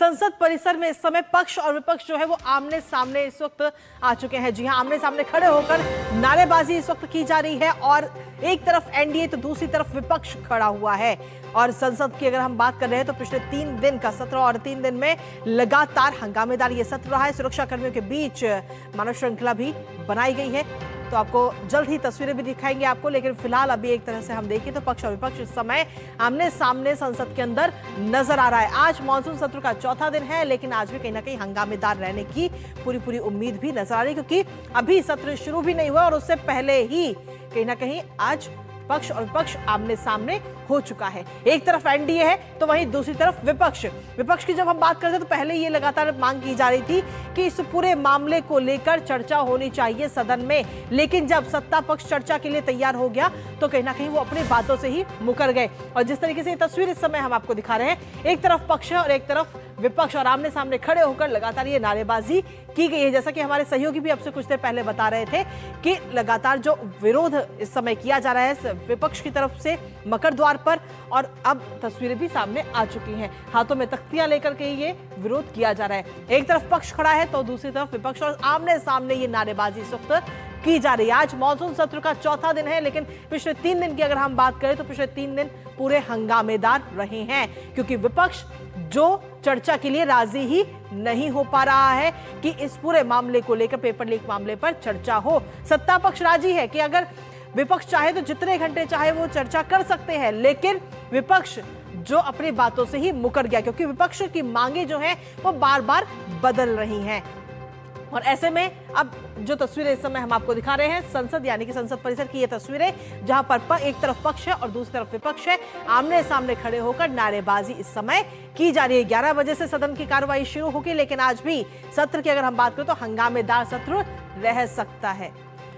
संसद परिसर में इस समय पक्ष और विपक्ष जो है वो आमने सामने इस वक्त आ चुके हैं। जी हां, आमने सामने खड़े होकर नारेबाजी इस वक्त की जा रही है और एक तरफ एनडीए तो दूसरी तरफ विपक्ष खड़ा हुआ है। और संसद की अगर हम बात कर रहे हैं तो पिछले 3 दिन का सत्र और 3 दिन में लगातार हंगामेदार ये सत्र रहा है। सुरक्षा कर्मियों के बीच मानव श्रृंखला भी बनाई गई है, तो आपको जल्द ही तस्वीरें भी दिखाएंगे आपको। लेकिन फिलहाल अभी एक तरह से हम देखें तो पक्ष और विपक्ष इस समय आमने सामने संसद के अंदर नजर आ रहा है। आज मानसून सत्र का चौथा दिन है, लेकिन आज भी कहीं ना कहीं हंगामेदार रहने की पूरी उम्मीद भी नजर आ रही है, क्योंकि अभी सत्र शुरू भी नहीं हुआ और उससे पहले ही कहीं ना कहीं आज पक्ष और विपक्ष आमने सामने हो चुका है। एक तरफ एनडीए है तो वहीं दूसरी तरफ विपक्ष की जब हम बात करते हैं तो पहले ये लगातार मांग की जा रही थी कि इस पूरे मामले को लेकर चर्चा होनी चाहिए सदन में, लेकिन जब सत्ता पक्ष चर्चा के लिए तैयार हो गया तो कहीं ना कहीं वो अपनी बातों से ही मुकर गए। और जिस तरीके से ये तस्वीर इस समय हम आपको दिखा रहे हैं, एक तरफ पक्ष है और एक तरफ विपक्ष, और आमने सामने खड़े होकर लगातार ये नारेबाजी की गई है। जैसा कि हमारे सहयोगी भी आपसे कुछ देर पहले बता रहे थे कि लगातार जो विरोध इस समय किया जा रहा है विपक्ष की तरफ से मकर द्वार पर, और अब तस्वीरें भी सामने आ चुकी हैं। हाथों में तख्तियां लेकर के ये विरोध किया जा रहा है। एक तरफ पक्ष खड़ा है तो दूसरी तरफ विपक्ष, और आमने सामने ये नारेबाजी इस वक्त की जा रही है। आज मॉनसून सत्र का चौथा दिन है, लेकिन पिछले 3 दिन की अगर हम बात करें तो पिछले 3 दिन पूरे हंगामेदार रहे हैं, क्योंकि विपक्ष जो चर्चा के लिए राजी ही नहीं हो पा रहा है कि इस पूरे मामले को लेकर, पेपर लीक मामले पर चर्चा हो। सत्ता पक्ष राजी है कि अगर विपक्ष चाहे तो जितने घंटे चाहे वो चर्चा कर सकते हैं, लेकिन विपक्ष जो अपनी बातों से ही मुकर गया, क्योंकि विपक्ष की मांगे जो हैं वो बार बार बदल रही हैं। और ऐसे में अब जो तस्वीरें इस समय हम आपको दिखा रहे हैं संसद यानी कि संसद परिसर की ये तस्वीरें, जहां पर एक तरफ पक्ष है और दूसरी तरफ विपक्ष है, आमने सामने खड़े होकर नारेबाजी इस समय की जा रही है। 11 बजे से सदन की कार्रवाई शुरू होगी, लेकिन आज भी सत्र की अगर हम बात करें तो हंगामेदार सत्र रह सकता है।